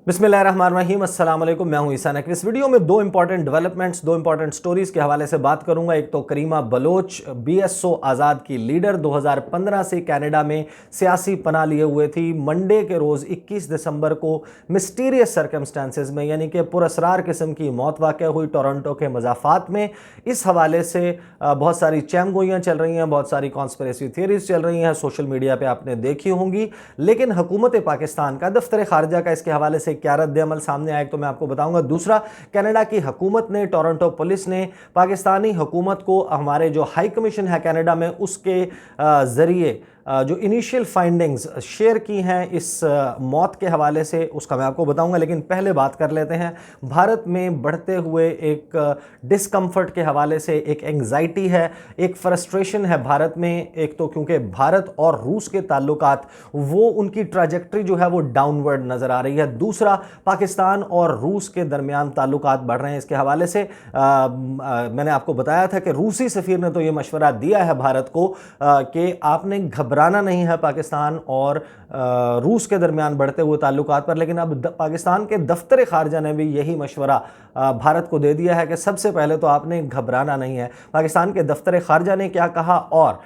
बिस्मिल्लाहिर्रहमानिर्रहीम, अस्सलाम वालेकुम। मैं हूं ईसा नकवी। इस वीडियो में दो इंपॉर्टेंट डेवलपमेंट्स, दो इंपॉर्टेंट स्टोरीज के हवाले से बात करूंगा। एक तो करीमा बलोच, बीएसओ आज़ाद की लीडर, 2015 से कनाडा में सियासी पनाह लिए हुए थी। मंडे के रोज़ 21 दिसंबर को मिस्टीरियस सर्कमस्टांसेस में, यानी कि पुरअसरार किस्म की मौत वाक़ हुई टोरंटो के मज़ाफ़ात में। इस हवाले से बहुत सारी चैमगोइयाँ चल रही हैं, बहुत सारी कॉन्स्पिरेसी थियरीज चल रही हैं, सोशल मीडिया पर आपने देखी होंगी। लेकिन हुकूमत पाकिस्तान का, दफ्तर खारजा का इसके हवाले से क्या रद्द अमल सामने आए तो मैं आपको बताऊंगा। दूसरा, कनाडा की हुकूमत ने, टोरंटो पुलिस ने पाकिस्तानी हुकूमत को हमारे जो हाई कमीशन है कनाडा में, उसके ज़रिए जो इनिशियल फाइंडिंग्स शेयर की हैं इस मौत के हवाले से, उसका मैं आपको बताऊंगा। लेकिन पहले बात कर लेते हैं भारत में बढ़ते हुए एक डिस्कम्फर्ट के हवाले से। एक एंग्जाइटी है, एक फ्रस्ट्रेशन है भारत में। एक तो क्योंकि भारत और रूस के ताल्लुकात, वो उनकी ट्रैजेक्टरी जो है वो डाउनवर्ड नज़र आ रही है। दूसरा, पाकिस्तान और रूस के दरमियान ताल्लुकात बढ़ रहे हैं। इसके हवाले से मैंने आपको बताया था कि रूसी सफ़ीर ने तो ये मशवरा दिया है भारत को कि आपने घबराना नहीं है पाकिस्तान और रूस के दरमियान बढ़ते हुए ताल्लुकात पर। लेकिन अब पाकिस्तान के दफ्तर खारजा ने भी यही मशवरा भारत को दे दिया है कि सबसे पहले तो आपने घबराना नहीं है। पाकिस्तान के दफ्तर खारजा ने क्या कहा और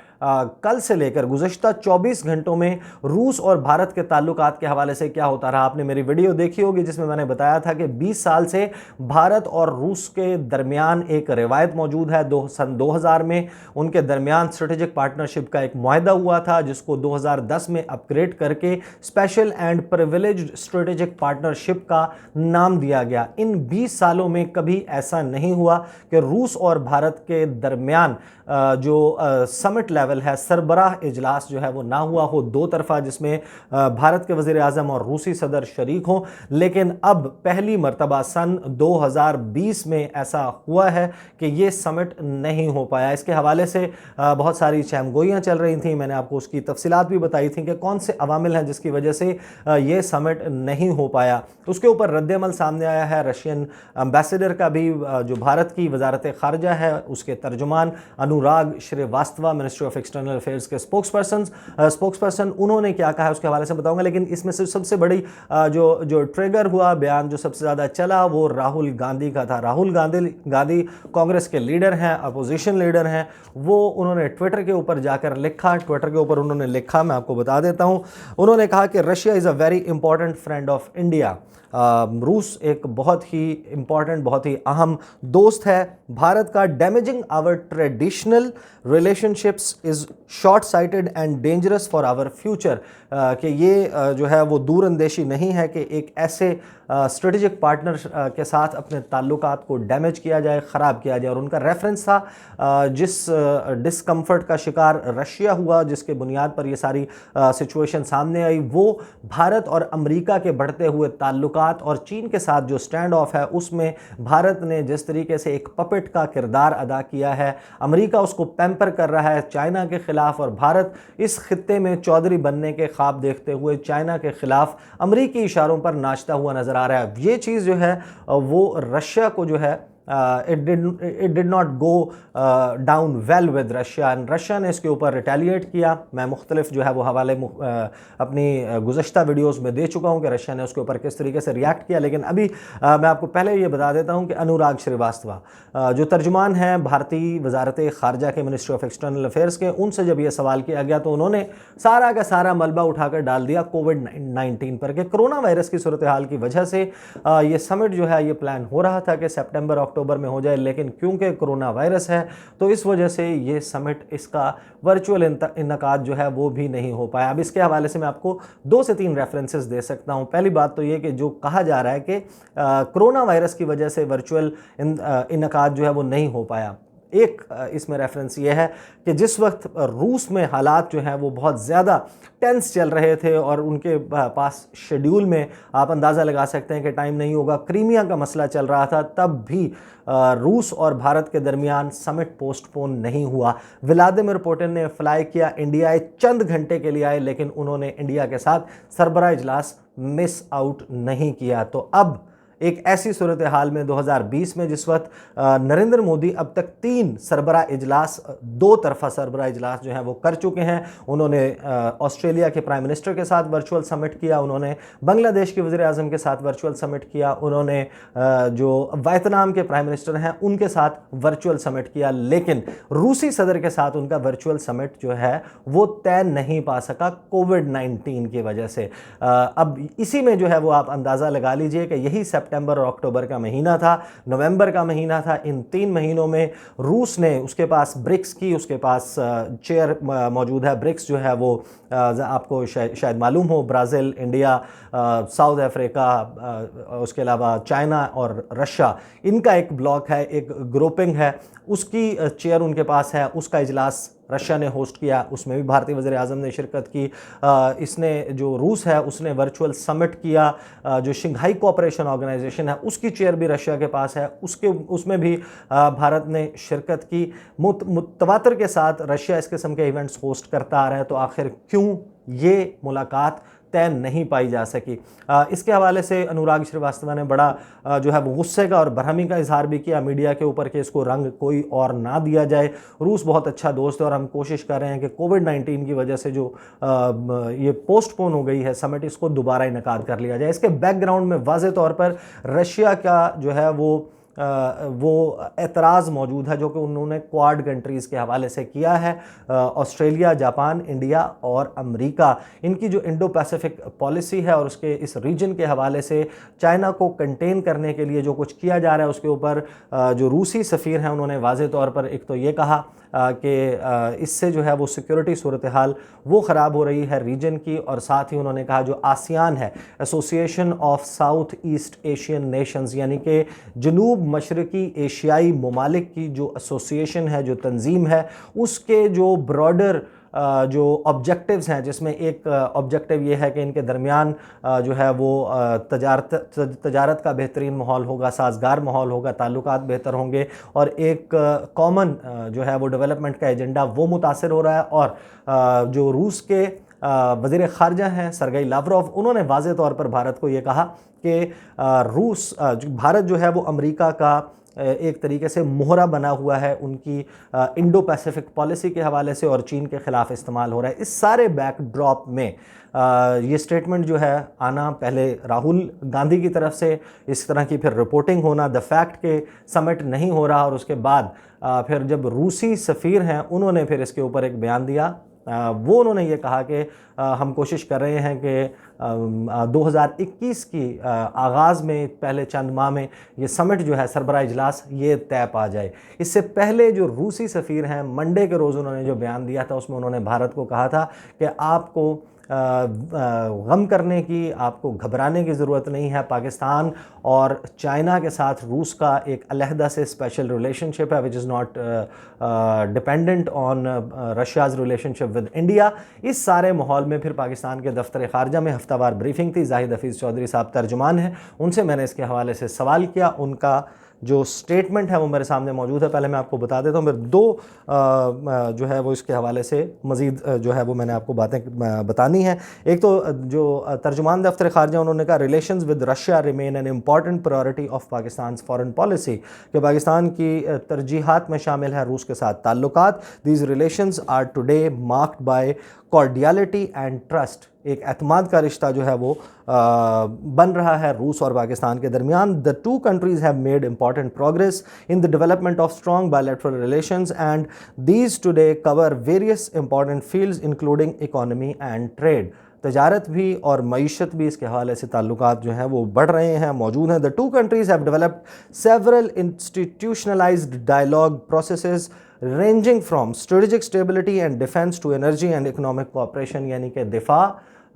कल से लेकर गुज़श्ता 24 घंटों में रूस और भारत के ताल्लुकात के हवाले से क्या होता रहा, आपने मेरी वीडियो देखी होगी जिसमें मैंने बताया था कि 20 साल से भारत और रूस के दरमियान एक रिवायत मौजूद है। सन 2000 में उनके दरमियान स्ट्रेटेजिक पार्टनरशिप का एक मुआहदा हुआ था, जिसको 2010 में अपग्रेड करके special and privileged strategic partnership का नाम दिया गया। इन 20 सालों में कभी ऐसा नहीं हुआ कि रूस और भारत के दरमियान जो समिट लेवल है, सरबराह इजलास जो है वो ना हुआ हो दो तरफा, जिसमें भारत के वज़ीर आज़म और रूसी सदर शरीक हों। लेकिन अब पहली मरतबा सन 2020 में ऐसा हुआ है कि ये समिट नहीं हो पाया। इसके हवाले से बहुत सारी चैमगोइयाँ चल रही थी। मैंने आपको उसकी तफसीलात भी बताई थी कि कौन से अवामिल हैं जिसकी वजह से ये समिट नहीं हो पाया। उसके ऊपर रद्द-ए-अमल सामने आया है। रशियन एम्बेसडर का भी, जो भारत की वजारत खारजा है उसके तर्जुमान Anurag Srivastava, ministry of external affairs के स्पोक्सपर्सन, उन्होंने क्या कहा है उसके हवाले से बताऊंगा। लेकिन इसमें से सबसे बड़ी जो ट्रिगर हुआ बयान, जो सबसे ज़्यादा चला, वो राहुल गांधी का था। राहुल गांधी कांग्रेस के लीडर हैं, अपोजिशन लीडर हैं। वो उन्होंने ट्विटर के ऊपर जाकर लिखा, मैं आपको बता देता हूँ। उन्होंने कहा कि Russia is a very important friend of India. रूस एक बहुत ही इंपॉर्टेंट, बहुत ही अहम दोस्त है भारत का। Damaging our traditional relationships is short sighted and dangerous for our future. कि ये जो है वो दूर अंदेशी नहीं है कि एक ऐसे स्ट्रेटेजिक पार्टनर के साथ अपने ताल्लुकात को डैमेज किया जाए, ख़राब किया जाए। और उनका रेफरेंस था जिस डिस्कम्फर्ट का शिकार रशिया हुआ, जिसके बुनियाद पर ये सारी सिचुएशन सामने आई, वो भारत और अमेरिका के बढ़ते हुए ताल्लुकात और चीन के साथ जो स्टैंड ऑफ है उसमें भारत ने जिस तरीके से एक पपेट का किरदार अदा किया है। अमेरिका उसको पैम्पर कर रहा है चाइना के ख़िलाफ़, और भारत इस खित्ते में चौधरी बनने के ख्वाब देखते हुए चाइना के ख़िलाफ़ अमेरिकी इशारों पर नाचता हुआ नज़र आ रहा है। ये चीज़ जो है वो रशिया को जो है it did not go down well with Russia, and Russia ने इसके ऊपर रिटेलिएट किया। मैं मुख्तलिफ जो है वो हवाले अपनी गुज़श्ता वीडियोज़ में दे चुका हूँ कि रशिया ने उसके ऊपर किस तरीके से रिएक्ट किया। लेकिन अभी मैं आपको पहले ये बता देता हूँ कि अनुराग श्रीवास्तव जो तर्जुमान हैं भारतीय वजारत खारजा के, मिनिस्ट्री ऑफ एक्सटर्नल अफेयर्स के, उनसे जब ये सवाल किया गया तो उन्होंने सारा का सारा मलबा उठाकर डाल दिया कोविड-19 पर, कि कोरोना वायरस की सूरत हाल की वजह से ये समिट जो है ये प्लान हो रहा था कि सितंबर अक्टूबर में हो जाए, लेकिन क्योंकि कोरोना वायरस है तो इस वजह से ये समिट, इसका वर्चुअल इनकाद जो है वो भी नहीं हो पाया। अब इसके हवाले से मैं आपको 2 से 3 रेफरेंसेस दे सकता हूं। पहली बात तो ये कि जो कहा जा रहा है कि कोरोना वायरस की वजह से वर्चुअल इनकाद जो है वो नहीं हो पाया। एक इसमें रेफरेंस ये है कि जिस वक्त रूस में हालात जो हैं वो बहुत ज़्यादा टेंस चल रहे थे और उनके पास शेड्यूल में आप अंदाज़ा लगा सकते हैं कि टाइम नहीं होगा, क्रीमिया का मसला चल रहा था, तब भी रूस और भारत के दरमियान समिट पोस्टपोन नहीं हुआ। व्लादिमीर पुतिन ने फ्लाई किया, इंडिया आए, चंद घंटे के लिए आए, लेकिन उन्होंने इंडिया के साथ सरबराह इजलास मिस आउट नहीं किया। तो अब एक ऐसी सूरत हाल में 2020 में जिस वक्त नरेंद्र मोदी अब तक 3 सरबरा इजलास, 2 तरफा सरबरा इजलास जो हैं वो कर चुके हैं। उन्होंने ऑस्ट्रेलिया के प्राइम मिनिस्टर के साथ वर्चुअल समिट किया, उन्होंने बांग्लादेश के वज़ीर आज़म के साथ वर्चुअल समिट किया, उन्होंने जो वियतनाम के प्राइम मिनिस्टर हैं उनके साथ वर्चुअल समिट किया, लेकिन रूसी सदर के साथ उनका वर्चुअल समिट जो है वो तय नहीं पा सका कोविड-19 की वजह से। अब इसी में जो है वो आप अंदाज़ा लगा लीजिए कि यही सितंबर और अक्टूबर का महीना था, नवंबर का महीना था। इन 3 महीनों में रूस ने, उसके पास ब्रिक्स की, उसके पास चेयर मौजूद है। ब्रिक्स जो है वो आपको शायद मालूम हो, ब्राज़ील, इंडिया, साउथ अफ्रीका, उसके अलावा चाइना और रशिया, इनका एक ब्लॉक है, एक ग्रुपिंग है, उसकी चेयर उनके पास है। उसका इजलास रशिया ने होस्ट किया, उसमें भी भारतीय वज़ीर आज़म ने शिरकत की। इसने, जो रूस है उसने वर्चुअल समिट किया। जो शंघाई कोऑपरेशन ऑर्गेनाइजेशन है उसकी चेयर भी रशिया के पास है, उसमें भी भारत ने शिरकत की। मुतवातर के साथ रशिया इस किस्म के इवेंट्स होस्ट करता आ रहा है, तो आखिर क्यों ये मुलाकात तय नहीं पाई जा सकी? इसके हवाले से अनुराग श्रीवास्तव ने बड़ा जो है वो गुस्से का और बरहमी का इजहार भी किया मीडिया के ऊपर कि इसको रंग कोई और ना दिया जाए। रूस बहुत अच्छा दोस्त है और हम कोशिश कर रहे हैं कि कोविड-19 की वजह से जो ये पोस्टपोन हो गई है समिट, इसको दोबारा इनेकाद कर लिया जाए। इसके बैकग्राउंड में वाज़े तौर पर रशिया का जो है वो एतराज़ मौजूद है जो कि उन्होंने क्वाड कंट्रीज़ के हवाले से किया है। ऑस्ट्रेलिया, जापान, इंडिया और अमेरिका, इनकी जो इंडो पैसिफिक पॉलिसी है और उसके इस रीजन के हवाले से चाइना को कंटेन करने के लिए जो कुछ किया जा रहा है उसके ऊपर जो रूसी सफ़ीर हैं उन्होंने वाज़े तौर पर एक तो ये कहा कि इससे जो है वो सिक्योरिटी सूरत हाल वो ख़राब हो रही है रीजन की, और साथ ही उन्होंने कहा जो आसियान है, association of south east Asian Nations, यानी कि जनूब मशरकी एशियाई ममालिक की जो एसोसिएशन है, जो तंजीम है, उसके जो ब्रॉडर जो ऑब्जेक्टिव्स हैं, जिसमें एक ऑब्जेक्टिव ये है कि इनके दरमियान जो है वो तजारत का बेहतरीन माहौल होगा, साजगार माहौल होगा, ताल्लुकात बेहतर होंगे, और एक कॉमन जो है वो डेवलपमेंट का एजेंडा वो मुतासर हो रहा है। और जो रूस के वज़ीर ख़ारजा हैं सर्गेई लावरोव, उन्होंने वाज़े तौर पर भारत को ये कहा कि भारत जो है वो अमेरिका का एक तरीके से मोहरा बना हुआ है उनकी इंडो पैसिफिक पॉलिसी के हवाले से, और चीन के ख़िलाफ़ इस्तेमाल हो रहा है। इस सारे बैकड्रॉप में ये स्टेटमेंट जो है आना, पहले राहुल गांधी की तरफ से इस तरह की फिर रिपोर्टिंग होना, द फैक्ट के समिट नहीं हो रहा, और उसके बाद फिर जब रूसी सफ़ीर हैं उन्होंने फिर इसके ऊपर एक बयान दिया। वो उन्होंने ये कहा कि हम कोशिश कर रहे हैं कि 2021 की आगाज़ में, पहले चंद माह में ये समिट जो है, सरबरा इजलास, ये तय पा जाए। इससे पहले जो रूसी सफ़ीर हैं, मंडे के रोज़ उन्होंने जो बयान दिया था उसमें उन्होंने भारत को कहा था कि आपको गम करने की, आपको घबराने की ज़रूरत नहीं है। पाकिस्तान और चाइना के साथ रूस का एक अलहदा से स्पेशल रिलेशनशिप है, which is not dependent on Russia's relationship with India. इस सारे माहौल में फिर पाकिस्तान के दफ्तर ख़ारजा में हफ्तावार ब्रीफिंग थी। जाहिद हफीज़ चौधरी साहब तर्जुमान हैं, उनसे मैंने इसके हवाले से सवाल किया। उनका जो स्टेटमेंट है वो मेरे सामने मौजूद है, पहले मैं आपको बता देता हूँ, फिर 2 जो है वो इसके हवाले से मज़ीद जो है वो मैंने आपको बातें बतानी है। एक तो जो तर्जुमान दफ्तर ख़ारजा, उन्होंने कहा relations with Russia remain an important priority of Pakistan foreign policy, कि पाकिस्तान की तरजीहात में शामिल है रूस के साथ ताल्लुकात। These relations are today marked by cordiality and trust, एक एतमाद का रिश्ता जो है वो बन रहा है रूस और पाकिस्तान के दरमियान। The two countries have made important progress in the development of strong bilateral relations and these today cover various important fields including economy and trade. तजारत भी और मईशत भी, इसके हवाले से ताल्लुकात जो हैं वो बढ़ रहे हैं, मौजूद हैं। The two countries have developed several institutionalised dialogue processes ranging from strategic stability and defence to energy and economic cooperation, यानी कि दिफा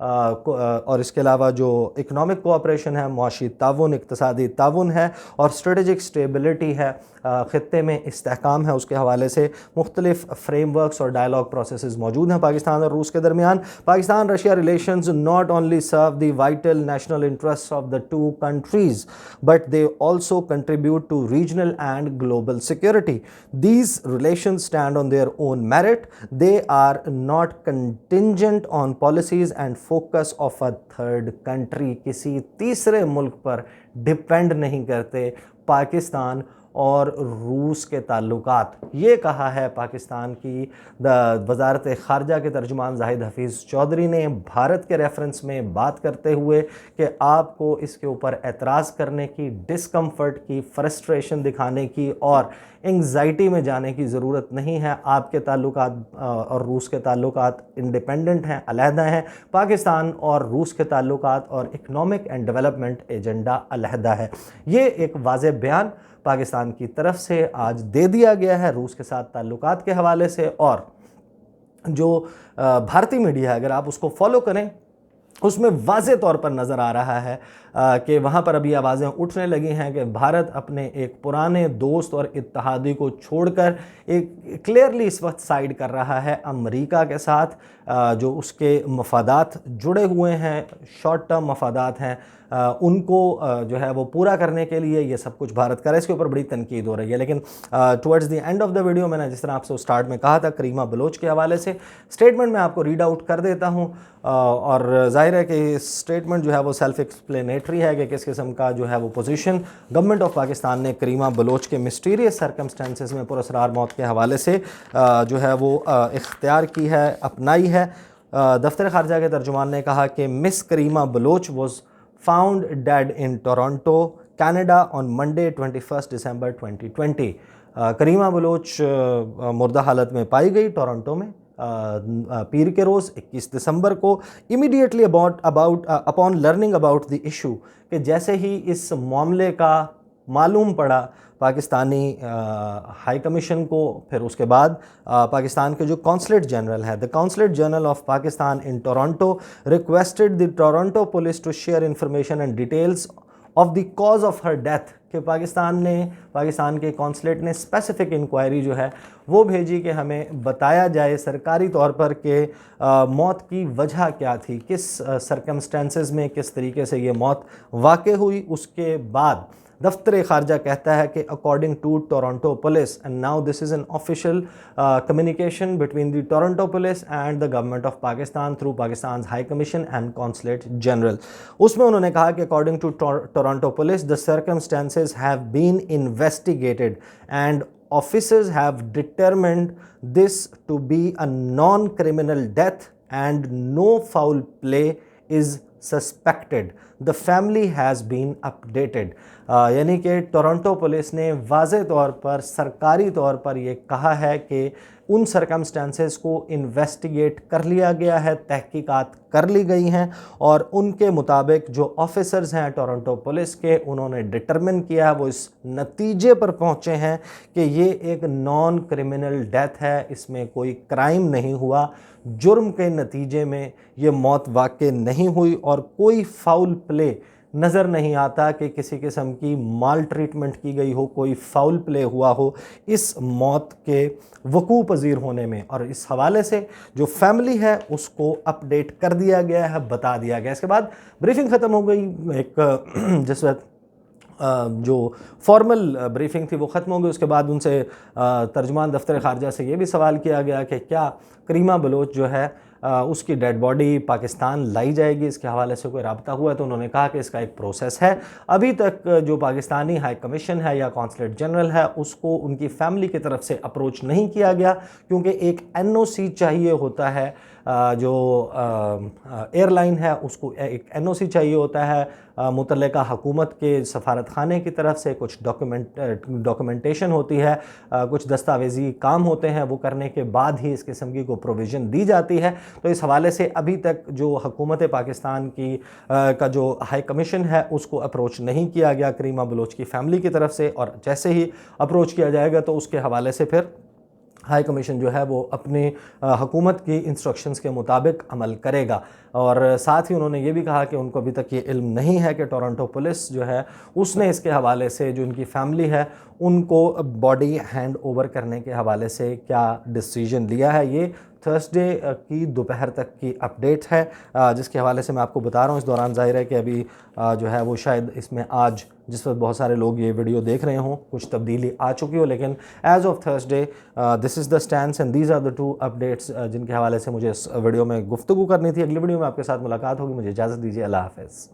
और इसके अलावा जो इकनॉमिक कोऑपरेशन है, मुआशी ताउन, इक़्तिसादी ताउन है, और स्ट्रेटेजिक स्टेबिलिटी है, ख़ित्ते में इस्तेहकाम है, उसके हवाले से मुख्तलिफ फ्रेमवर्क्स और डायलॉग प्रोसेसेस मौजूद हैं पाकिस्तान और रूस के दरमियान। Pakistan Russia relations not only serve the vital national interest of the two countries but they also contribute to regional and global security. These relations stand on their own merit, they are not contingent on policies and focus of a third country, किसी तीसरे मुल्क पर depend नहीं करते पाकिस्तान और रूस के ताल्लुकात। ये कहा है पाकिस्तान की वजारत ख़ारजा के तर्जुमान जाहिद हफीज़ चौधरी ने भारत के रेफरेंस में बात करते हुए कि आपको इसके ऊपर एतराज़ करने की, डिस्कम्फर्ट की, फ्रस्ट्रेशन दिखाने की और एंग्जाइटी में जाने की ज़रूरत नहीं है। आपके ताल्लुकात और रूस के ताल्लुकात इंडिपेंडेंट हैं, अलहदा हैं। पाकिस्तान और रूस के ताल्लुकात और इकनॉमिक एंड डेवलपमेंट एजेंडा अलहदा है। ये एक वाज़ेह बयान पाकिस्तान की तरफ से आज दे दिया गया है रूस के साथ ताल्लुकात के हवाले से। और जो भारतीय मीडिया है, अगर आप उसको फॉलो करें, उसमें वाज़े तौर पर नज़र आ रहा है कि वहाँ पर अभी आवाज़ें उठने लगी हैं कि भारत अपने एक पुराने दोस्त और इत्तहादी को छोड़कर एक क्लियरली इस वक्त साइड कर रहा है अमेरिका के साथ। जो उसके मफादात जुड़े हुए हैं, शॉर्ट टर्म मफादात हैं, उनको जो है वो पूरा करने के लिए ये सब कुछ भारत करे। इसके ऊपर बड़ी तनकीद हो रही है। लेकिन towards the end of the video मैंने जिस तरह आपसे स्टार्ट में कहा था करीमा बलोच के हवाले से स्टेटमेंट मैं आपको रीड आउट कर देता हूँ। और जाहिर है कि स्टेटमेंट जो है वो सेल्फ एक्सप्लेनेटरी है कि किस किस्म का जो है वो पोजीशन गवर्नमेंट ऑफ पाकिस्तान ने करीमा बलोच के मिस्टीरियस सर्कमस्टेंसेस में पुरअसरार मौत के हवाले से जो है वो इख्तियार की है, अपनाई है। दफ्तर ख़ारजा के तर्जुमान ने कहा कि Miss Karima Baloch was found dead in Toronto Canada on Monday 21 December 2020। Karima Baloch मुर्दा हालत में पाई गई टोरंटो में पीर के रोज़ 21 दिसंबर को। Immediately upon learning about the issue, कि जैसे ही इस मामले का मालूम पड़ा पाकिस्तानी हाई कमीशन को, फिर उसके बाद पाकिस्तान के जो कॉन्सुलेट जनरल है, the consulate general of Pakistan in Toronto requested the Toronto police to share information and details of the cause of her death, कि पाकिस्तान के कॉन्सुलेट ने स्पेसिफिक इंक्वायरी जो है वो भेजी कि हमें बताया जाए सरकारी तौर पर कि मौत की वजह क्या थी, किस सर्कमस्टेंसेस में किस तरीके से ये मौत वाक़ई हुई। उसके बाद दफ्तर ख़ारजा कहता है कि according to Toronto police, and now this is an official communication between the Toronto police and the government of Pakistan through Pakistan high commission and consulate general. उसमें उन्होंने कहा कि according to Toronto police the circumstances have been investigated and officers have determined this to be a non-criminal death and no foul play is suspected. The family has been updated. यानी कि Toronto police ने वाज़े तौर पर सरकारी तौर पर ये कहा है कि उन सर्कमस्टेंसेस को इन्वेस्टिगेट कर लिया गया है, तहकीकात कर ली गई हैं और उनके मुताबिक जो ऑफिसर्स हैं टोरंटो पुलिस के, उन्होंने डिटरमिन किया है, वो इस नतीजे पर पहुंचे हैं कि ये एक नॉन क्रिमिनल डेथ है, इसमें कोई क्राइम नहीं हुआ, जुर्म के नतीजे में ये मौत वाक़ई नहीं हुई और कोई फाउल प्ले नज़र नहीं आता कि किसी किस्म की माल ट्रीटमेंट की गई हो, कोई फाउल प्ले हुआ हो इस मौत के वकू पज़ीर होने में। और इस हवाले से जो फैमिली है उसको अपडेट कर दिया गया है, बता दिया गया। इसके बाद ब्रीफिंग ख़त्म हो गई। एक जिस वक्त जो फॉर्मल ब्रीफिंग थी वो ख़त्म हो गई, उसके बाद उनसे तर्जुमान दफ्तर ख़ारजा से ये भी सवाल किया गया कि क्या करीमा बलोच जो है उसकी डेड बॉडी पाकिस्तान लाई जाएगी, इसके हवाले से कोई रब्ता हुआ है। तो उन्होंने कहा कि इसका एक प्रोसेस है। अभी तक जो पाकिस्तानी हाई कमीशन है या कॉन्सुलेट जनरल है उसको उनकी फैमिली की तरफ से अप्रोच नहीं किया गया, क्योंकि एक NOC चाहिए होता है। जो एयरलाइन है उसको एक NOC चाहिए होता है मुतल्लिका हुकूमत के सफारत खाने की तरफ से, कुछ डॉक्यूमेंटेशन होती है, कुछ दस्तावेजी काम होते हैं, वो करने के बाद ही इस किस्म की को प्रोविज़न दी जाती है। तो इस हवाले से अभी तक जो हुकूमत पाकिस्तान की का जो हाई कमीशन है उसको अप्रोच नहीं किया गया करीमा बलोच की फ़ैमिली की तरफ से, और जैसे ही अप्रोच किया जाएगा तो उसके हवाले से फिर हाई कमीशन जो है वो अपनी हुकूमत की इंस्ट्रक्शंस के मुताबिक अमल करेगा। और साथ ही उन्होंने ये भी कहा कि उनको अभी तक ये इल्म नहीं है कि टोरंटो पुलिस जो है उसने इसके हवाले से जो उनकी फैमिली है उनको बॉडी हैंड ओवर करने के हवाले से क्या डिसीजन लिया है। ये थर्सडे की दोपहर तक की अपडेट है, जिसके हवाले से मैं आपको बता रहा हूँ। इस दौरान ज़ाहिर है कि अभी जो है वो शायद इसमें आज जिस वक्त बहुत सारे लोग ये वीडियो देख रहे हों कुछ तब्दीली आ चुकी हो, लेकिन as of Thursday this is the stands and these are the 2 updates जिनके हवाले से मुझे इस वीडियो में गुफ्तगू करनी थी। अगली वीडियो में आपके साथ मुलाकात होगी। मुझे इजाज़त दीजिए। अल्लाह हाफ़िज़।